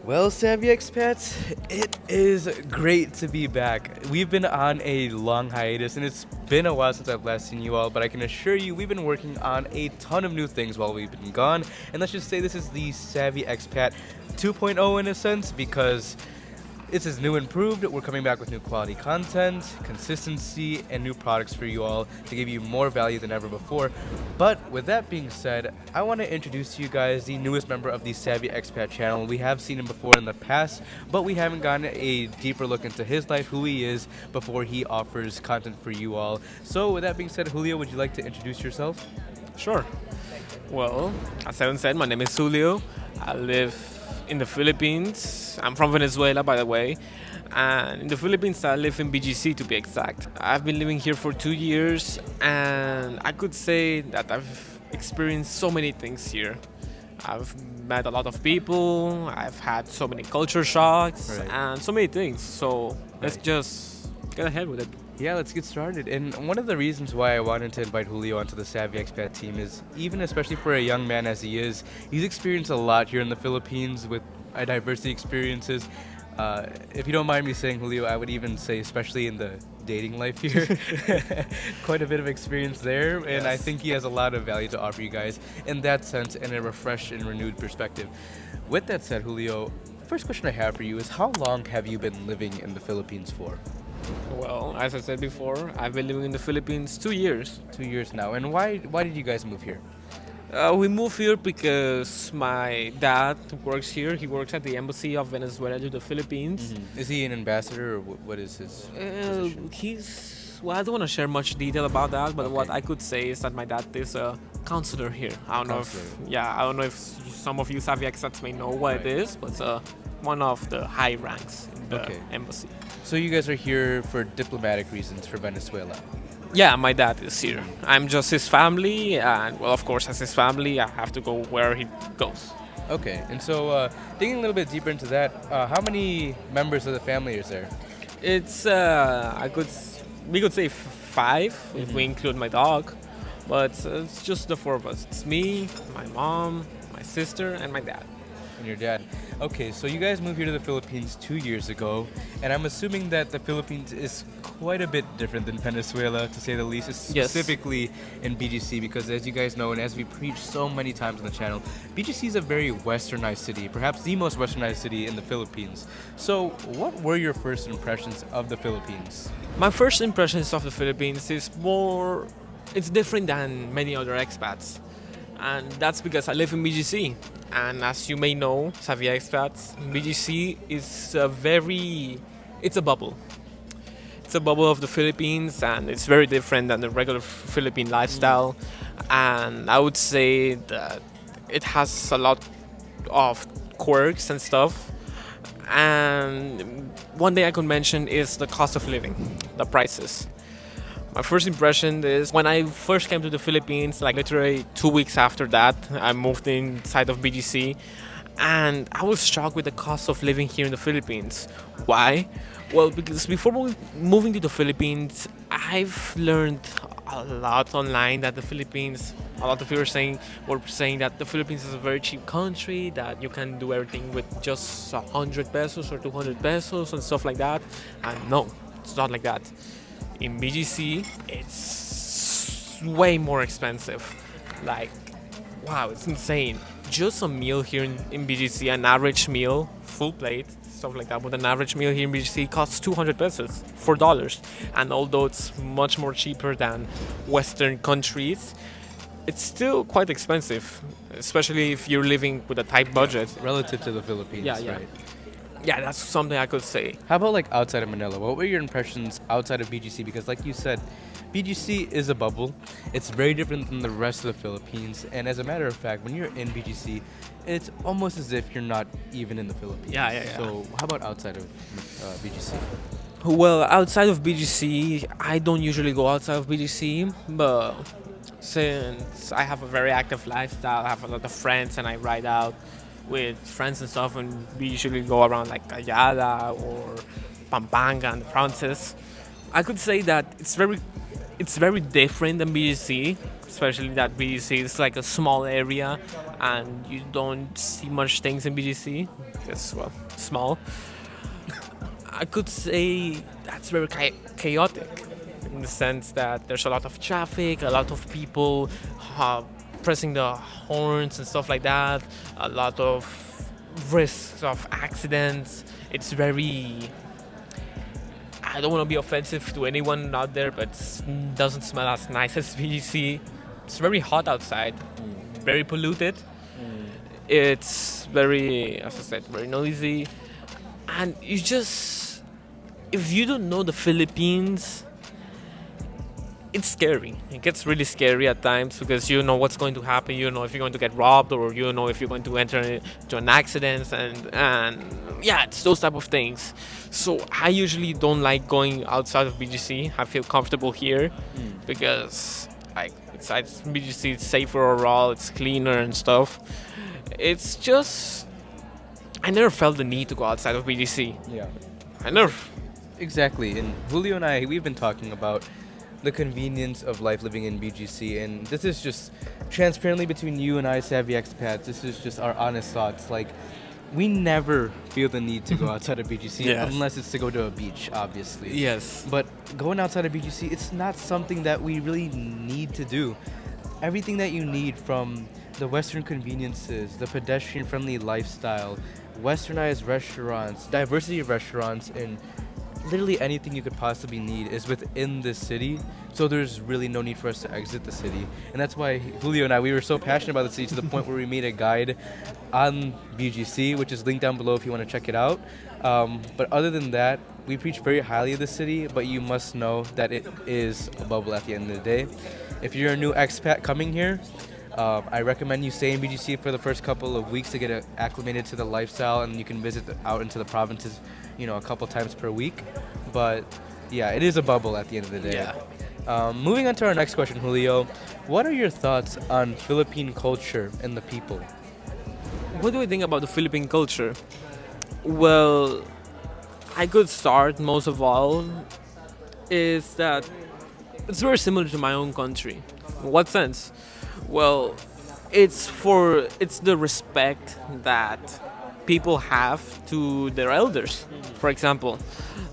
Well, Savvy Expats, it is great to be back. We've been on a long hiatus, and it's been a while since I've last seen you all, but I can assure you we've been working on a ton of new things while we've been gone. And let's just say this is the Savvy Expat 2.0 in a sense, because this is new and improved. We're coming back with new quality content, consistency, and new products for you all to give you more value than ever before. But with that being said, I want to introduce to you guys the newest member of the Savvy Expat channel. We have seen him before in the past, but we haven't gotten a deeper look into his life, who he is, before he offers content for you all. So with that being said, Julio, would you like to introduce yourself? Sure. Well, as Evan said, my name is Julio. I live in the Philippines. I'm from Venezuela, by the way. And in the Philippines, I live in BGC to be exact. I've been living here for 2 years, and I could say that I've experienced so many things here. I've met a lot of people, I've had so many culture shocks, Right. and so many things. So let's Right. just get ahead with it. Yeah, let's get started. And one of the reasons why I wanted to invite Julio onto the Savvy Expat team is, even especially for a young man as he is, he's experienced a lot here in the Philippines with diversity experiences. If you don't mind me saying, Julio, I would even say, especially in the dating life here, quite a bit of experience there. And I Yes. think he has a lot of value to offer you guys in that sense and a refreshed and renewed perspective. With that said, Julio, first question I have for you is, how long have you been living in the Philippines for? Well, as I said before, I've been living in the Philippines 2 years. 2 years now. And why did you guys move here? We moved here because my dad works here. He works at the embassy of Venezuela to the Philippines. Is he an ambassador, or what is his position? He's well. I don't want to share much detail about that, but what Okay. I could say is that my dad is a counselor here. I don't know if Counselor. I don't know if some of you Savvy expats may know what it Right. is, but it's one of the high ranks in the Okay. embassy. So you guys are here for diplomatic reasons for Venezuela. Yeah, my dad is here. I'm just his family, and well, of course, as his family, I have to go where he goes. Okay, and so digging a little bit deeper into that, how many members of the family is there? It's we could say five if we include my dog, but it's just the four of us. It's me, my mom, my sister, and my dad. And your dad. Okay, so you guys moved here to the Philippines 2 years ago, and I'm assuming that the Philippines is quite a bit different than Venezuela, to say the least, Yes. specifically in BGC, because as you guys know, and as we preach so many times on the channel, BGC is a very westernized city, perhaps the most westernized city in the Philippines. So, what were your first impressions of the Philippines? My first impressions of the Philippines is more. It's different than many other expats, and that's because I live in BGC. And as you may know, Savvy expats, BGC is it's a bubble. It's a bubble of the Philippines, and it's very different than the regular Philippine lifestyle. And I would say that it has a lot of quirks and stuff. And one thing I could mention is the cost of living, the prices. My first impression is when I first came to the Philippines, like literally 2 weeks after that, I moved inside of BGC, and I was shocked with the cost of living here in the Philippines. Why? Well, because before moving to the Philippines, I've learned a lot online that the Philippines, a lot of people were saying that the Philippines is a very cheap country, that you can do everything with just 100 pesos or 200 pesos and stuff like that. And no, it's not like that. In BGC, it's way more expensive. Like, wow, it's insane. Just a meal here in BGC, an average meal, full plate, stuff like that, but an average meal here in BGC costs 200 pesos, $4. And although it's much more cheaper than Western countries, it's still quite expensive, especially if you're living with a tight budget. Relative to the Philippines, Yeah, yeah. right? Yeah, that's something I could say. How about like outside of Manila? What were your impressions outside of BGC? Because like you said, BGC is a bubble. It's very different than the rest of the Philippines. And as a matter of fact, when you're in BGC, it's almost as if you're not even in the Philippines. Yeah, yeah, yeah. So how about outside of BGC? Well, outside of BGC, I don't usually go outside of BGC, but since I have a very active lifestyle, I have a lot of friends, and I ride out with friends and stuff, and we usually go around like Ayala or Pampanga and the provinces. I could say that it's very it's very different than BGC, especially that BGC is like a small area and you don't see much things in BGC. It's, well, small. I could say that's very chaotic in the sense that there's a lot of traffic, a lot of people uh, pressing the horns and stuff like that, a lot of risks of accidents. It's very, I don't want to be offensive to anyone out there, but it doesn't smell as nice as VGC. It's very hot outside, very polluted. It's very, as I said, very noisy. And you just, if you don't know the Philippines, it's scary. It gets really scary at times because you know what's going to happen. You know if you're going to get robbed or you know if you're going to enter into an accident and yeah, it's those type of things. So I usually don't like going outside of BGC. I feel comfortable here because like besides BGC, it's safer overall. It's cleaner and stuff. It's just I never felt the need to go outside of BGC. Yeah. I never. Exactly. And Julio and I, we've been talking about the convenience of life living in BGC, and this is just transparently between you and I, savvy expats. This is just our honest thoughts. Like, we never feel the need to go outside of BGC Yes. unless it's to go to a beach, obviously. Yes. But going outside of BGC, it's not something that we really need to do. Everything that you need from the Western conveniences, the pedestrian-friendly lifestyle, westernized restaurants, diversity of restaurants, and literally anything you could possibly need is within this city. So there's really no need for us to exit the city. And that's why Julio and I, we were so passionate about the city to the point where we made a guide on BGC, which is linked down below if you want to check it out. But other than that, we preach very highly of the city, but you must know that it is a bubble at the end of the day. If you're a new expat coming here, I recommend you stay in BGC for the first couple of weeks to get acclimated to the lifestyle, and you can visit out into the provinces, a couple times per week. But yeah, it is a bubble at the end of the day. Yeah. Moving on to our next question, Julio. What are your thoughts on Philippine culture and the people? What do I think about the Philippine culture? Well, I could start most of all is that it's very similar to my own country. In what sense? Well, it's the respect that people have to their elders. For example,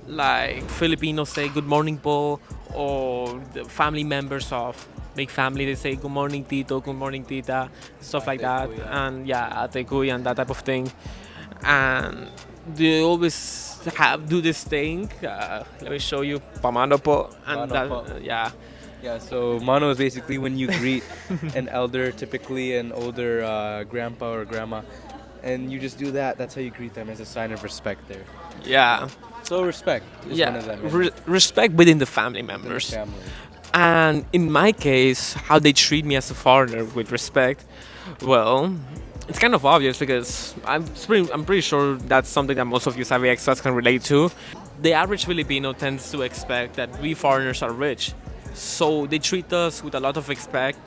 like Filipinos say good morning po, or the family members of big family, they say good morning tito, good morning tita, stuff like that. And yeah, ate kuya and that type of thing. And they always do this thing. Let me show you, pamano po, and Mano po. yeah. Yeah, so mano is basically when you greet an elder, typically an older grandpa or grandma, and you just do that. That's how you greet them as a sign of respect there. Yeah. So respect is one of them. Respect within the family Within the members. family. And in my case, how they treat me as a foreigner with respect, well, it's kind of obvious because I'm pretty sure that's something that most of you savvy expats can relate to. The average Filipino tends to expect that we foreigners are rich. So they treat us with a lot of respect,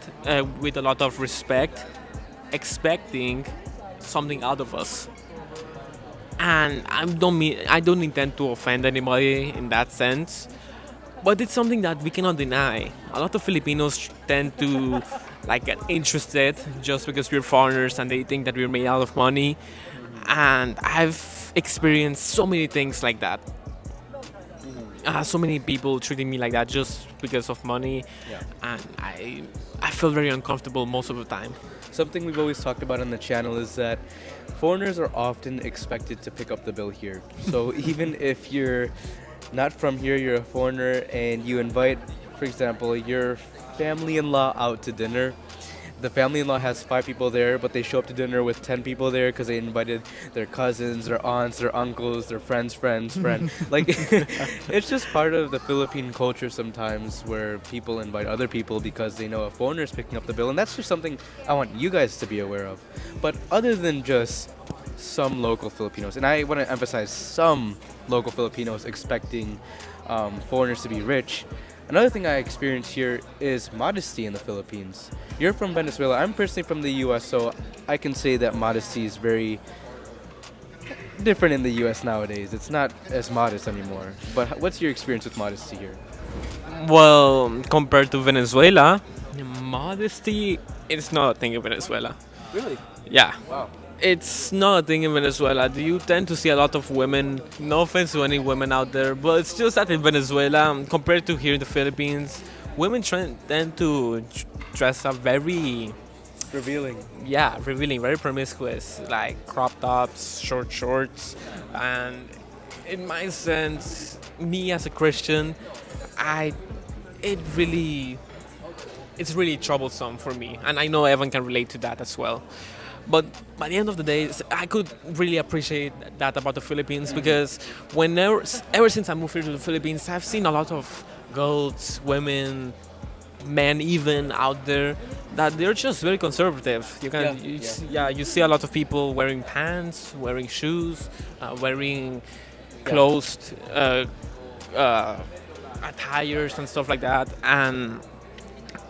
expecting something out of us. And I don't intend to offend anybody in that sense, but it's something that we cannot deny. A lot of Filipinos tend to get interested just because we're foreigners and they think that we're made out of money. And I've experienced so many things like that. So many people treating me like that just because of money, and I feel very uncomfortable most of the time. Something we've always talked about on the channel is that foreigners are often expected to pick up the bill here. So even if you're not from here, you're a foreigner, and you invite, for example, your family-in-law out to dinner. The family-in-law has 5 people there, but they show up to dinner with 10 people there because they invited their cousins, their aunts, their uncles, their friends. Like, it's just part of the Philippine culture sometimes where people invite other people because they know a foreigner is picking up the bill. And that's just something I want you guys to be aware of. But other than just some local Filipinos, and I want to emphasize some local Filipinos expecting foreigners to be rich, another thing I experienced here is modesty in the Philippines. You're from Venezuela. I'm personally from the U.S., so I can say that modesty is very different in the U.S. nowadays. It's not as modest anymore. But what's your experience with modesty here? Well, compared to Venezuela, modesty it's not a thing in Venezuela. Really? Yeah. Wow. It's not a thing in Venezuela. You tend to see a lot of women. No offense to any women out there, but it's just that in Venezuela, compared to here in the Philippines, women tend to dress up very, Revealing. yeah, revealing, very promiscuous, like crop tops, short shorts, and in my sense, me as a Christian, I, it really, it's really troublesome for me, and I know Evan can relate to that as well. But by the end of the day, I could really appreciate that about the Philippines because ever since I moved here to the Philippines, I've seen a lot of girls, women, men even out there that they're just very conservative. You see a lot of people wearing pants, wearing shoes, wearing closed attires and stuff like that, and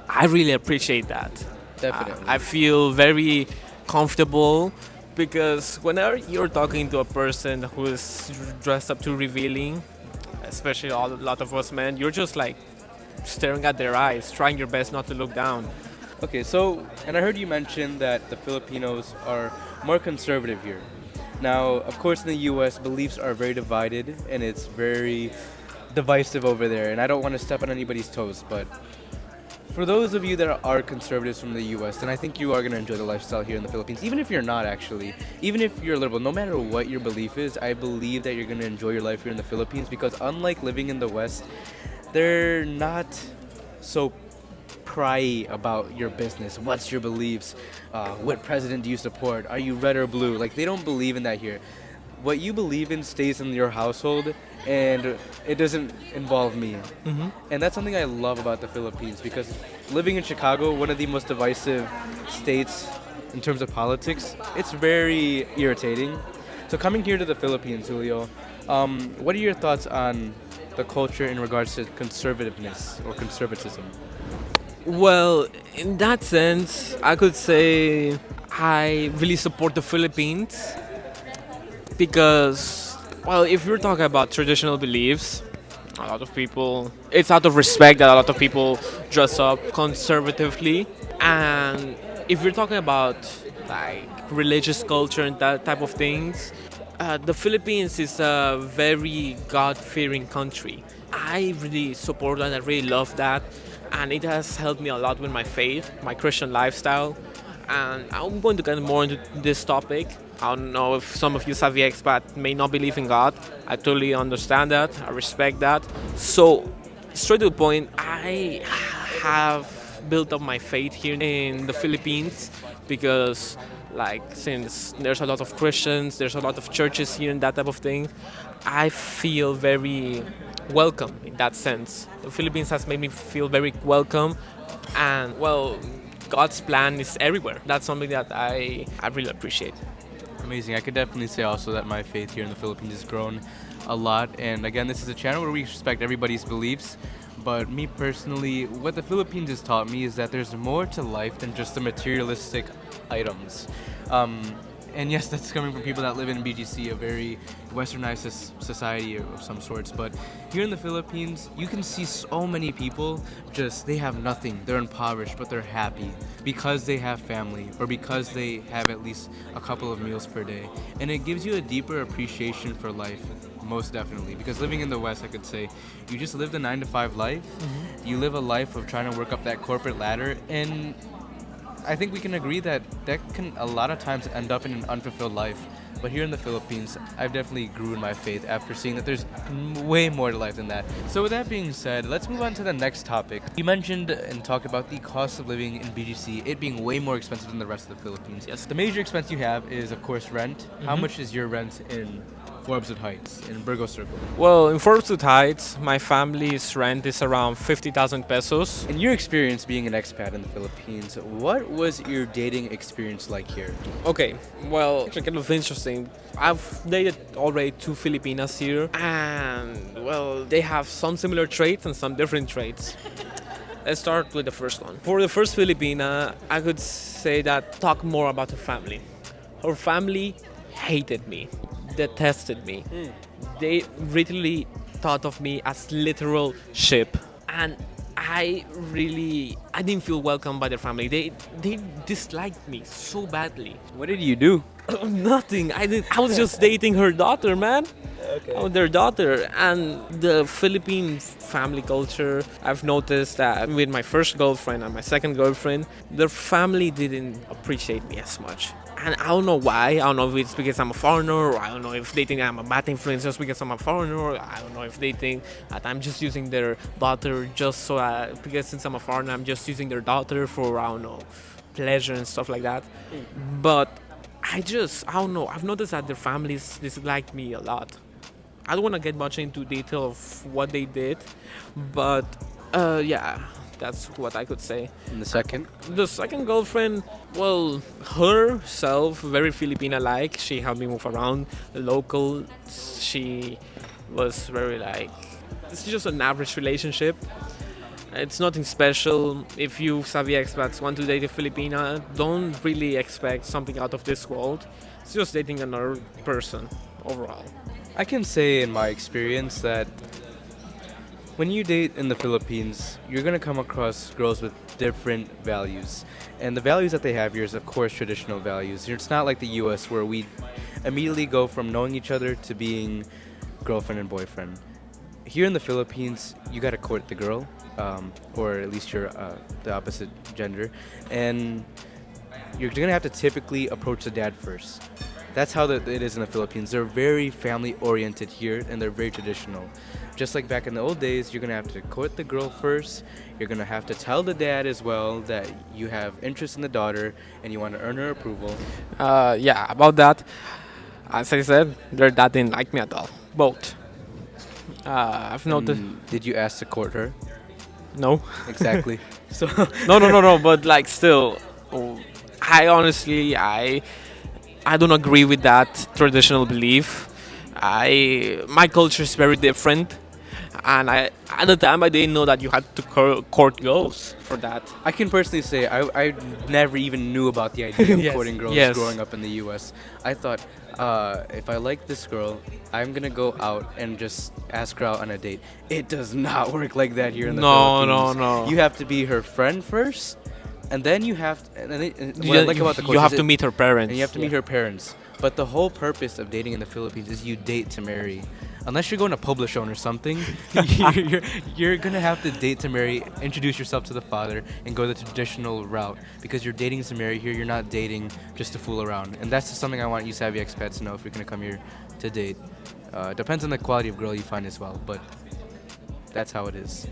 I really appreciate that. Definitely. I feel very comfortable because whenever you're talking to a person who is dressed up too revealing, especially a lot of us men, you're just like staring at their eyes, trying your best not to look down. Okay, so, and I heard you mention that the Filipinos are more conservative here. Now, of course, in the US, beliefs are very divided and it's very divisive over there. And I don't want to step on anybody's toes, but for those of you that are conservatives from the US, then I think you are going to enjoy the lifestyle here in the Philippines. Even if you're not, actually. Even if you're liberal, no matter what your belief is, I believe that you're going to enjoy your life here in the Philippines because unlike living in the West, they're not so pry about your business. What's your beliefs? What president do you support? Are you red or blue? Like, they don't believe in that here. What you believe in stays in your household, and it doesn't involve me. And that's something I love about the Philippines because living in Chicago, one of the most divisive states in terms of politics, it's very irritating. So coming here to the Philippines, Julio, what are your thoughts on the culture in regards to conservativeness or conservatism? Well, in that sense, I could say I really support the Philippines because, well, if you're talking about traditional beliefs, a lot of people, it's out of respect that a lot of people dress up conservatively. And if you're talking about like religious culture and that type of things, the Philippines is a very God-fearing country. I really support that. I really love that, and it has helped me a lot with my faith, my Christian lifestyle. And I'm going to get more into this topic. I don't know if some of you savvy expat may not believe in God. I totally understand that. I respect that. So, straight to the point, I have built up my faith here in the Philippines because, like, since there's a lot of Christians, there's a lot of churches here and that type of thing, I feel very welcome in that sense. The Philippines has made me feel very welcome, and well, God's plan is everywhere. That's something that I really appreciate. Amazing. I could definitely say also that my faith here in the Philippines has grown a lot. And again, this is a channel where we respect everybody's beliefs. But me personally, what the Philippines has taught me is that there's more to life than just the materialistic items. And yes, that's coming from people that live in BGC, a very westernized society of some sorts. But here in the Philippines, you can see so many people they have nothing. They're impoverished, but they're happy because they have family or because they have at least a couple of meals per day. And it gives you a deeper appreciation for life, most definitely. Because living in the West, I could say, you just live the 9-to-5 life. You live a life of trying to work up that corporate ladder, and I think we can agree that can a lot of times end up in an unfulfilled life. But here in the Philippines, I've definitely grew in my faith after seeing that there's way more to life than that. So with that being said, let's move on to the next topic. You mentioned and talked about the cost of living in BGC, it being way more expensive than the rest of the Philippines. Yes. The major expense you have is, of course, rent. How much is your rent in Forbes Heights, in Burgos Circle? Well, in Forbes Heights, my family's rent is around 50,000 pesos. In your experience being an expat in the Philippines, what was your dating experience like here? Okay, well, it's kind of interesting. I've dated already 2 Filipinas here, and well, they have some similar traits and some different traits. Let's start with the first one. For the first Filipina, I could say that talk more about her family. Her family hated me, detested me. They literally thought of me as literal shit. and I didn't feel welcome by their family. They disliked me so badly. What did you do? Nothing. I was just dating her daughter, man. Okay. Oh, their daughter. And the Philippine family culture, I've noticed that with my first girlfriend and my second girlfriend, their family didn't appreciate me as much. And I don't know why. I don't know if it's because I'm a foreigner, or I don't know if they think I'm a bad influence just because I'm a foreigner, or I don't know if they think that I'm just using their daughter just so because since I'm a foreigner, I'm just using their daughter for, I don't know, pleasure and stuff like that. But I don't know. I've noticed that their families disliked me a lot. I don't want to get much into detail of what they did, but yeah, that's what I could say. And the second? The second girlfriend, well, herself, very Filipina-like. She helped me move around the local. She was very like, it's just an average relationship. It's nothing special. If you savvy expats want to date a Filipina, don't really expect something out of this world. It's just dating another person overall. I can say in my experience that when you date in the Philippines, you're gonna come across girls with different values. And the values that they have here is, of course, traditional values. It's not like the US where we immediately go from knowing each other to being girlfriend and boyfriend. Here in the Philippines, you gotta court the girl, or at least you're the opposite gender, and you're gonna have to typically approach the dad first. That's how it is in the Philippines. They're very family oriented here, and they're very traditional. Just like back in the old days, you're gonna have to court the girl first. You're gonna have to tell the dad as well that you have interest in the daughter and you want to earn her approval. Yeah, about that, as I said, their dad didn't like me at all. Both. I've noticed. Did you ask to court her? No. Exactly. So No. But like, still, I honestly, I don't agree with that traditional belief. My culture is very different, and at the time I didn't know that you had to court girls for that. I can personally say I never even knew about the idea of Yes, courting girls yes. growing up in the U.S. I thought if I like this girl, I'm gonna go out and just ask her out on a date. It does not work like that here in the Philippines. No. You have to be her friend first, and then you have. And what I like about the You culture have is to meet her parents. and you have to meet her parents. But the whole purpose of dating in the Philippines is you date to marry. Unless you're going to Publishon or something, you're gonna have to date to marry, introduce yourself to the father, and go the traditional route. Because you're dating to marry here, you're not dating just to fool around. And that's just something I want you savvy expats to know if you're gonna come here to date. Depends on the quality of girl you find as well, but that's how it is.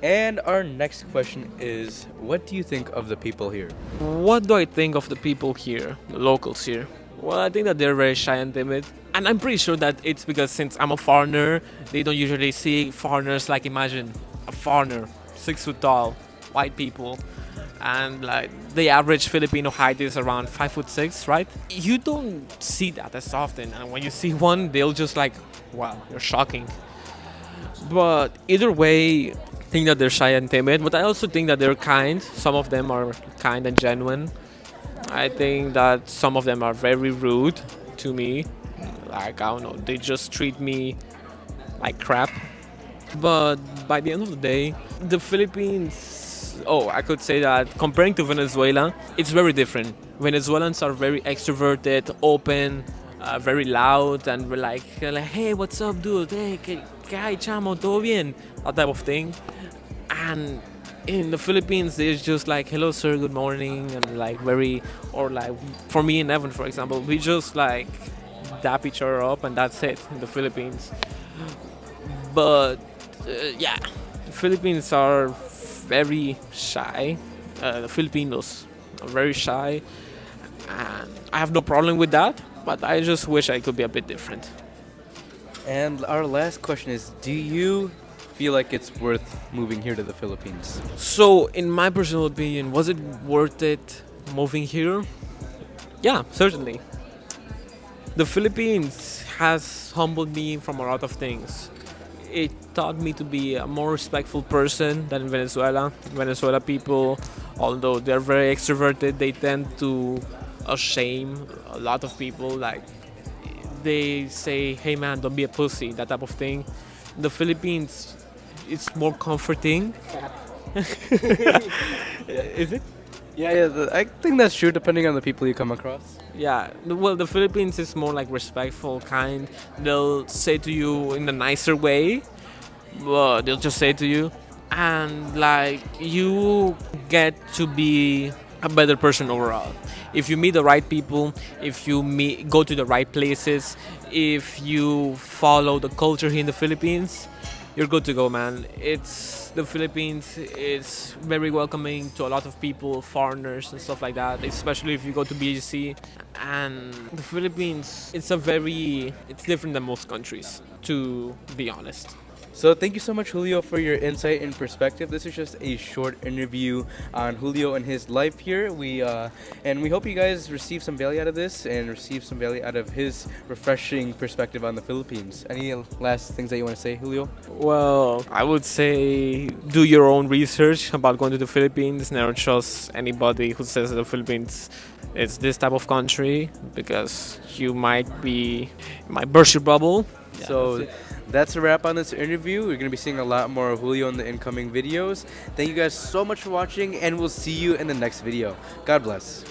And our next question is, what do you think of the people here? What do I think of the people here, the locals here? Well, I think that they're very shy and timid. And I'm pretty sure that it's because since I'm a foreigner, they don't usually see foreigners. Like, imagine a foreigner, 6 foot tall, white people. And like the average Filipino height is around 5'6", right? You don't see that as often. And when you see one, they'll just like, wow, you're shocking. But either way, I think that they're shy and timid. But I also think that they're kind. Some of them are kind and genuine. I think that some of them are very rude to me. Like, I don't know, they just treat me like crap. But by the end of the day, the Philippines, I could say that comparing to Venezuela, it's very different. Venezuelans are very extroverted, open, very loud, and we're like, hey, what's up, dude? Hey, ¿qué hay, chamo? ¿Todo bien? That type of thing. And in the Philippines, there's just like, hello, sir, good morning, and like or like, for me and Evan, for example, we just like dap each other up, and that's it in the Philippines. But yeah, the Philippines are very shy. The Filipinos are very shy, and I have no problem with that, but I just wish I could be a bit different. And our last question is, do you feel like it's worth moving here to the Philippines? So, in my personal opinion, was it worth it moving here? Yeah, certainly. The Philippines has humbled me from a lot of things. It taught me to be a more respectful person than Venezuela. Venezuela people, although they're very extroverted, they tend to shame a lot of people. Like, they say, hey man, don't be a pussy, that type of thing. The Philippines, it's more comforting. Is it? Yeah. I think that's true, depending on the people you come across. Yeah, well, the Philippines is more like respectful, kind. They'll say to you in a nicer way, but they'll just say to you, and like you get to be a better person overall. If you meet the right people, if you go to the right places, if you follow the culture here in the Philippines, you're good to go, man. It's the Philippines is very welcoming to a lot of people, foreigners and stuff like that. Especially if you go to BGC, and the Philippines, it's different than most countries, to be honest. So thank you so much, Julio, for your insight and perspective. This is just a short interview on Julio and his life here. We hope you guys receive some value out of this and receive some value out of his refreshing perspective on the Philippines. Any last things that you want to say, Julio? Well, I would say do your own research about going to the Philippines. Never trust anybody who says that the Philippines is this type of country, because you might burst your bubble. Yeah, So that's a wrap on this interview. We're going to be seeing a lot more of Julio in the incoming videos. Thank you guys so much for watching, and we'll see you in the next video. God bless.